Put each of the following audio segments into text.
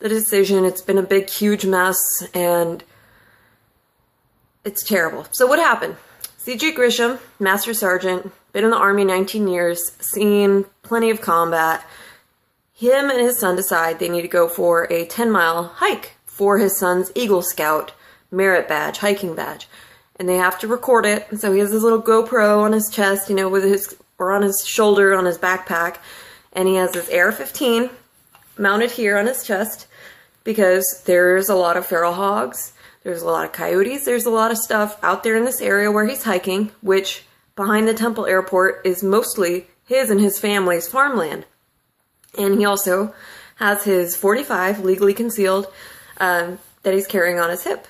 the decision. It's been a big, huge mess, and it's terrible. So what happened? CJ Grisham, Master Sergeant, been in the Army 19 years, seen plenty of combat. Him and his son decide they need to go for a 10-mile hike for his son's Eagle Scout merit badge, hiking badge. And they have to record it. And so he has his little GoPro on his chest, you know, or on his shoulder, on his backpack. And he has his AR-15 mounted here on his chest because there's a lot of feral hogs. There's a lot of coyotes. There's a lot of stuff out there in this area where he's hiking, which behind the Temple Airport is mostly his and his family's farmland. And he also has his .45 legally concealed that he's carrying on his hip.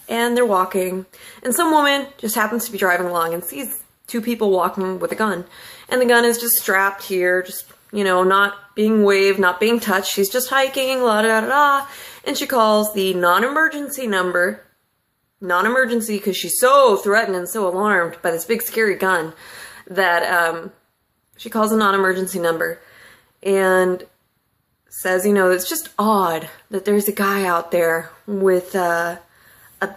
And they're walking, and some woman just happens to be driving along and sees two people walking with a gun. And the gun is just strapped here, just, you know, not being waved, not being touched. She's just hiking, la da da da. And she calls the non-emergency number. Non-emergency because she's so threatened and so alarmed by this big scary gun that she calls a non-emergency number and says, you know, it's just odd that there's a guy out there with a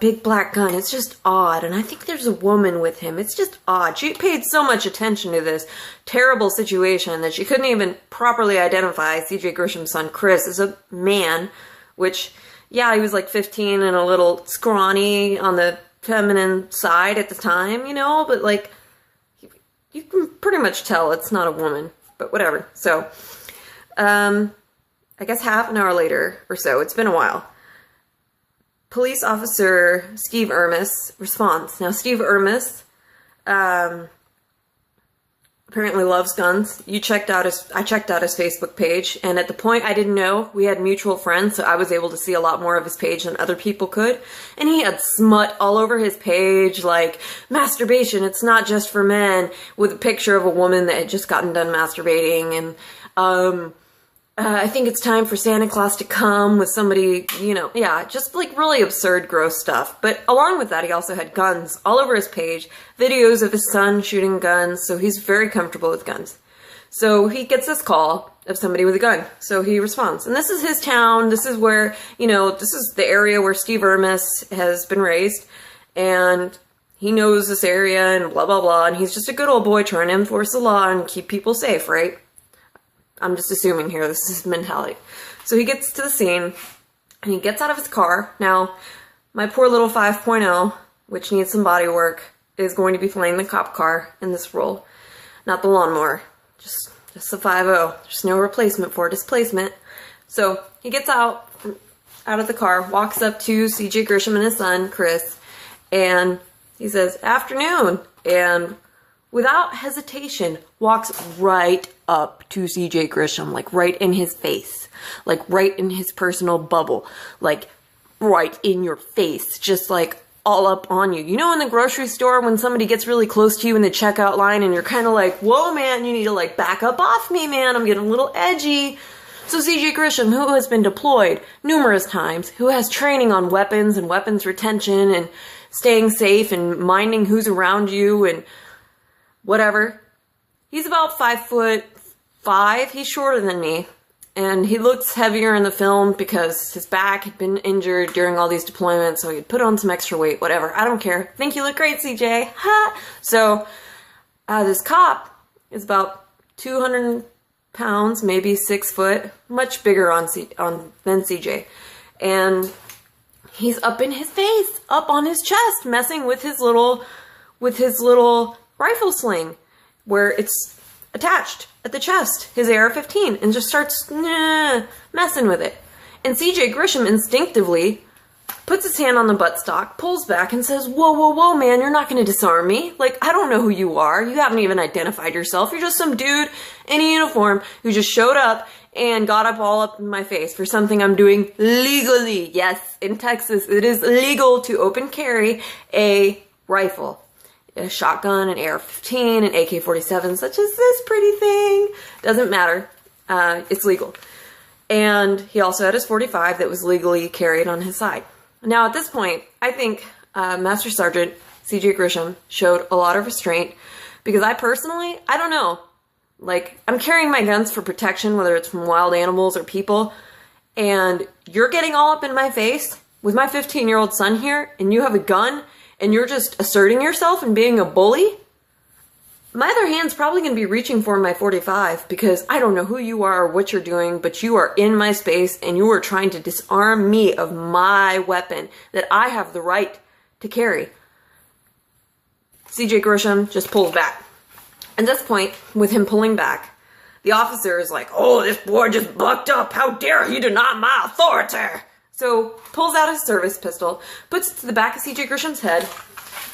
big black gun. It's just odd. And I think there's a woman with him. It's just odd. She paid so much attention to this terrible situation that she couldn't even properly identify CJ Grisham's son, Chris, as a man, which, yeah, he was like 15 and a little scrawny on the feminine side at the time, you know, but like, you can pretty much tell it's not a woman, but whatever. So, I guess half an hour later or so, it's been a while, Police Officer Steve Ermis responds. Now, Steve Ermis apparently loves guns. I checked out his Facebook page, and at the point I didn't know, we had mutual friends, so I was able to see a lot more of his page than other people could. And he had smut all over his page, like, masturbation, it's not just for men, with a picture of a woman that had just gotten done masturbating, and, I think it's time for Santa Claus to come with somebody, you know, yeah, just like really absurd, gross stuff. But along with that, he also had guns all over his page, videos of his son shooting guns, so he's very comfortable with guns. So he gets this call of somebody with a gun, so he responds. And this is his town, this is where, you know, this is the area where Steve Ermis has been raised, and he knows this area and blah, blah, blah, and he's just a good old boy trying to enforce the law and keep people safe, right? I'm just assuming here, this is his mentality. So he gets to the scene, and he gets out of his car. Now, my poor little 5.0, which needs some body work, is going to be playing the cop car in this role. Not the lawnmower, just the 5.0. There's no replacement for displacement. So he gets out of the car, walks up to CJ Grisham and his son, Chris, and he says, "Afternoon," and without hesitation, walks right up to CJ Grisham, like right in his face, like right in his personal bubble, like right in your face, just like all up on you. You know, in the grocery store when somebody gets really close to you in the checkout line and you're kind of like, whoa, man, you need to like back up off me, man, I'm getting a little edgy. So CJ Grisham, who has been deployed numerous times, who has training on weapons and weapons retention and staying safe and minding who's around you and whatever. He's about 5'5". He's shorter than me. And he looks heavier in the film because his back had been injured during all these deployments, so he'd put on some extra weight, whatever. I don't care. Think you look great, CJ. Ha! So, this cop is about 200 pounds, maybe 6 foot, much bigger than CJ. And he's up in his face, up on his chest, messing with his little rifle sling, where it's attached at the chest, his AR-15, and just starts messing with it. And CJ Grisham instinctively puts his hand on the buttstock, pulls back, and says, whoa, whoa, whoa, man, you're not going to disarm me. Like, I don't know who you are. You haven't even identified yourself. You're just some dude in a uniform who just showed up and got up all up in my face for something I'm doing legally. Yes, in Texas, it is legal to open carry a rifle. A shotgun, an AR-15, an AK-47, such as this pretty thing. Doesn't matter. It's legal. And he also had his .45 that was legally carried on his side. Now, at this point, I think Master Sergeant CJ Grisham showed a lot of restraint because I don't know. Like, I'm carrying my guns for protection, whether it's from wild animals or people, and you're getting all up in my face with my 15-year-old son here, and you have a gun, and you're just asserting yourself and being a bully, my other hand's probably going to be reaching for my .45 because I don't know who you are or what you're doing, but you are in my space and you are trying to disarm me of my weapon that I have the right to carry. CJ Grisham just pulls back. At this point, with him pulling back, the officer is like, "Oh, this boy just bucked up. How dare he deny my authority?" So pulls out his service pistol, puts it to the back of CJ Grisham's head,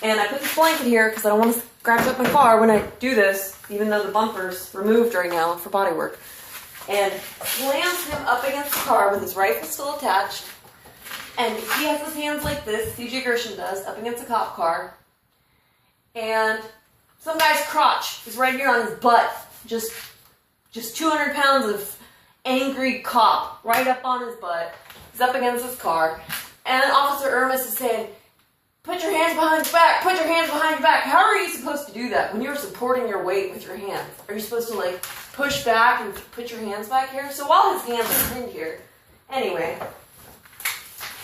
and I put this blanket here because I don't want to scratch up my car when I do this, even though the bumper's removed right now for body work. And slams him up against the car with his rifle still attached. And he has his hands like this, CJ Grisham does, up against a cop car. And some guy's crotch is right here on his butt. Just 200 pounds of angry cop right up on his butt. He's up against his car. And Officer Ermis is saying, "Put your hands behind your back, put your hands behind your back." How are you supposed to do that when you're supporting your weight with your hands? Are you supposed to like push back and put your hands back here? So while his hands are pinned here, anyway,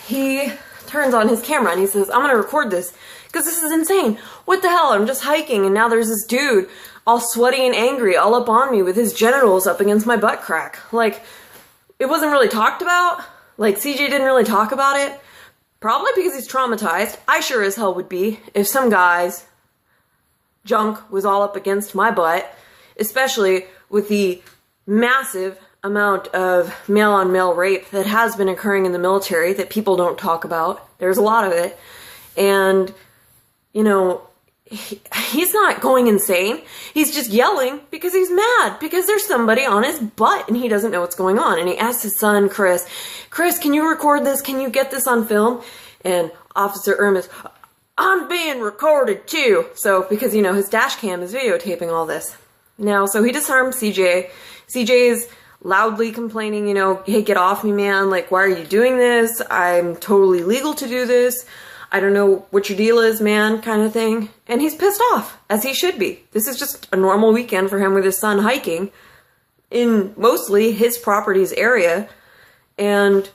he turns on his camera and he says, "I'm going to record this because this is insane. What the hell? I'm just hiking and now there's this dude all sweaty and angry all up on me with his genitals up against my butt crack." Like, it wasn't really talked about. Like, CJ didn't really talk about it. Probably because he's traumatized. I sure as hell would be if some guy's junk was all up against my butt, especially with the massive amount of male-on-male rape that has been occurring in the military that people don't talk about. There's a lot of it. And, you know, he's not going insane. He's just yelling because he's mad because there's somebody on his butt and he doesn't know what's going on. And he asks his son, Chris, "Can you record this? Can you get this on film?" And Officer Ermis, "I'm being recorded too." So, because, you know, his dash cam is videotaping all this. Now, so he disarms CJ. CJ is loudly complaining, you know, "Hey, get off me, man. Like, why are you doing this? I'm totally legal to do this. I don't know what your deal is, man," kind of thing. And he's pissed off, as he should be. This is just a normal weekend for him with his son hiking in mostly his property's area. And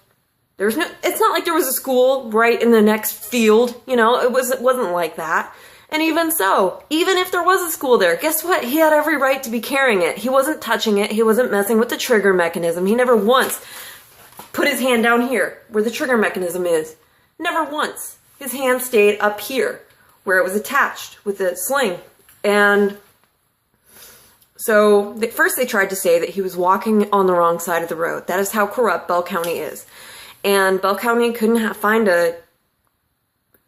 it's not like there was a school right in the next field, you know, it wasn't like that. And even so, even if there was a school there, guess what? He had every right to be carrying it. He wasn't touching it. He wasn't messing with the trigger mechanism. He never once put his hand down here where the trigger mechanism is. Never once. His hand stayed up here where it was attached with the sling. And so first they tried to say that he was walking on the wrong side of the road. That is how corrupt Bell County is. And Bell County couldn't find a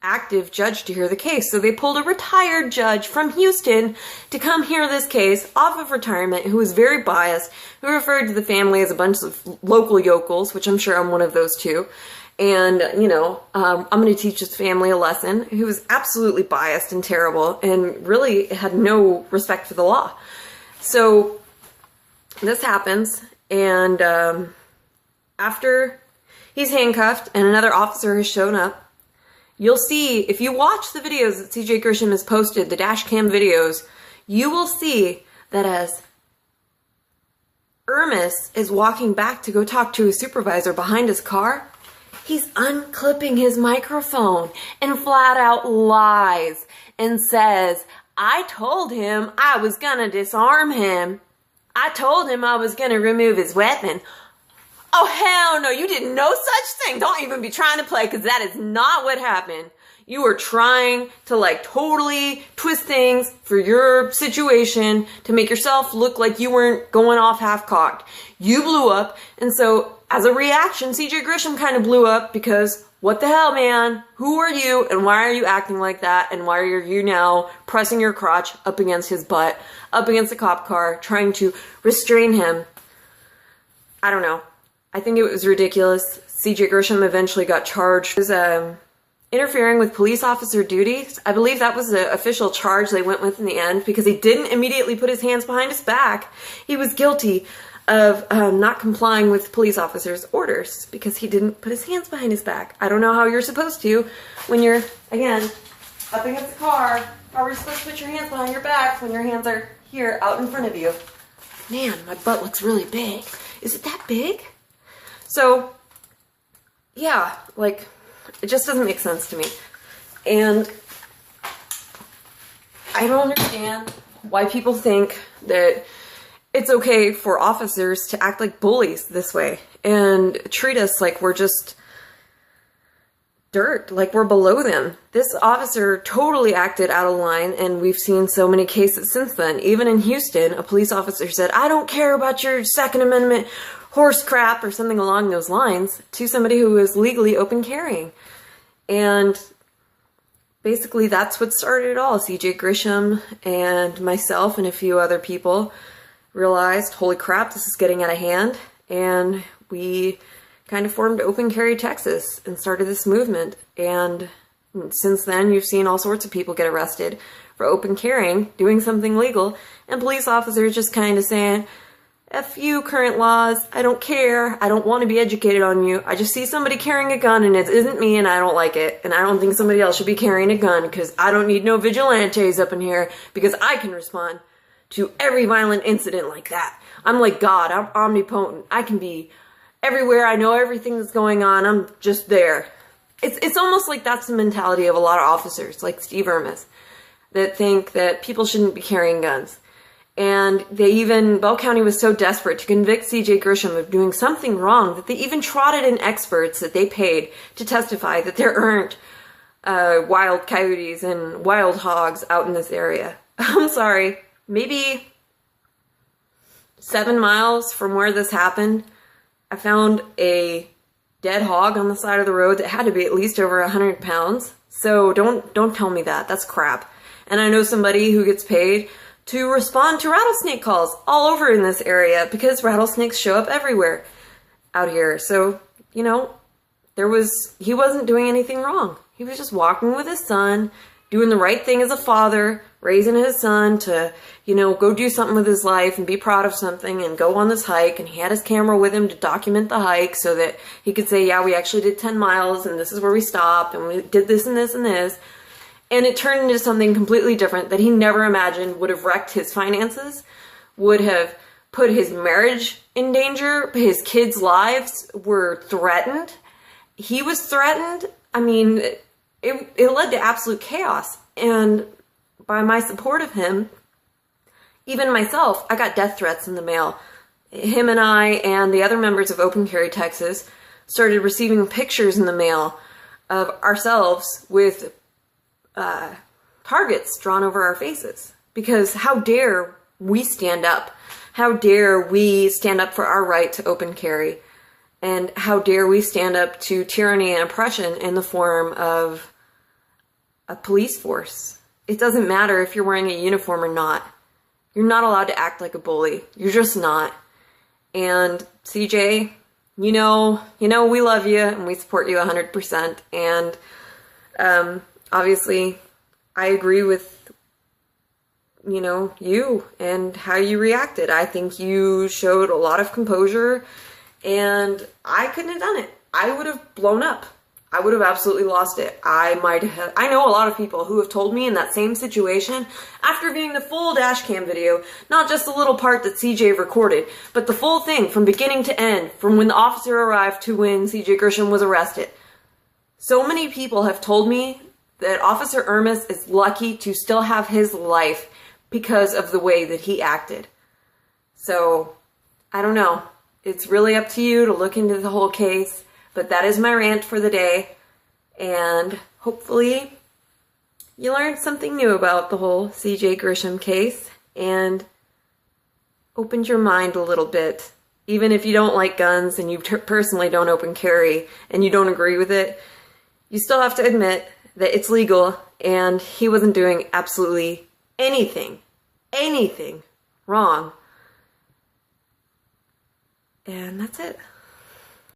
active judge to hear the case. So they pulled a retired judge from Houston to come hear this case off of retirement, who was very biased, who referred to the family as a bunch of local yokels, which I'm sure I'm one of those too. And, you know, I'm going to teach this family a lesson, who was absolutely biased and terrible and really had no respect for the law. So this happens, and after he's handcuffed and another officer has shown up, you'll see, if you watch the videos that CJ Grisham has posted, the dash cam videos, you will see that as Ermis is walking back to go talk to his supervisor behind his car, he's unclipping his microphone and flat out lies and says, "I told him I was gonna disarm him. I told him I was gonna remove his weapon." Oh, hell no, you did no such thing. Don't even be trying to play, because that is not what happened. You were trying to like totally twist things for your situation to make yourself look like you weren't going off half-cocked. You blew up, and so as a reaction, CJ Grisham kind of blew up because, what the hell, man? Who are you, and why are you acting like that, and why are you now pressing your crotch up against his butt, up against the cop car, trying to restrain him? I don't know. I think it was ridiculous. CJ Grisham eventually got charged with interfering with police officer duties. I believe that was the official charge they went with in the end, because he didn't immediately put his hands behind his back. He was guilty of not complying with police officers' orders because he didn't put his hands behind his back. I don't know how you're supposed to when you're, again, up against the car. How are you supposed to put your hands behind your back when your hands are here out in front of you? Man, my butt looks really big. Is it that big? So yeah, like, it just doesn't make sense to me. And I don't understand why people think that it's okay for officers to act like bullies this way and treat us like we're just dirt, like we're below them. This officer totally acted out of line, and we've seen so many cases since then. Even in Houston, a police officer said, "I don't care about your Second Amendment horse crap," or something along those lines, to somebody who was legally open carrying. And basically that's what started it all. CJ Grisham and myself and a few other people realized, holy crap, this is getting out of hand, and we kind of formed Open Carry Texas and started this movement. And since then, you've seen all sorts of people get arrested for open carrying, doing something legal, and police officers just kind of saying, "F you, current laws, I don't care, I don't want to be educated on you, I just see somebody carrying a gun and it isn't me and I don't like it, and I don't think somebody else should be carrying a gun because I don't need no vigilantes up in here because I can respond to every violent incident like that. I'm like God, I'm omnipotent, I can be everywhere, I know everything that's going on, I'm just there." It's almost like that's the mentality of a lot of officers, like Steve Irmis, that think that people shouldn't be carrying guns. And Bell County was so desperate to convict CJ Grisham of doing something wrong that they even trotted in experts that they paid to testify that there aren't wild coyotes and wild hogs out in this area. I'm sorry, maybe 7 miles from where this happened, I found a dead hog on the side of the road that had to be at least over 100 pounds. So don't tell me that. That's crap. And I know somebody who gets paid to respond to rattlesnake calls all over in this area because rattlesnakes show up everywhere out here. So, you know, he wasn't doing anything wrong. He was just walking with his son, doing the right thing as a father, raising his son to, you know, go do something with his life and be proud of something and go on this hike. And he had his camera with him to document the hike so that he could say, yeah, we actually did 10 miles and this is where we stopped and we did this and this and this. And it turned into something completely different that he never imagined would have wrecked his finances, would have put his marriage in danger, his kids' lives were threatened. He was threatened. I mean, it led to absolute chaos. And by my support of him, even myself, I got death threats in the mail. Him and I and the other members of Open Carry Texas started receiving pictures in the mail of ourselves with targets drawn over our faces. Because how dare we stand up? How dare we stand up for our right to open carry? And how dare we stand up to tyranny and oppression in the form of a police force? It doesn't matter if you're wearing a uniform or not. You're not allowed to act like a bully. You're just not. And CJ, you know we love you and we support you 100%. And obviously, I agree with, you and how you reacted. I think you showed a lot of composure, and I couldn't have done it. I would have blown up. I would have absolutely lost it. I know a lot of people who have told me in that same situation, after viewing the full dash cam video, not just the little part that CJ recorded, but the full thing from beginning to end, from when the officer arrived to when CJ Grisham was arrested. So many people have told me that Officer Irmis is lucky to still have his life because of the way that he acted. So, I don't know. It's really up to you to look into the whole case, but that is my rant for the day, and hopefully you learned something new about the whole CJ Grisham case and opened your mind a little bit. Even if you don't like guns and you personally don't open carry and you don't agree with it, you still have to admit that it's legal and he wasn't doing absolutely anything wrong. And that's it.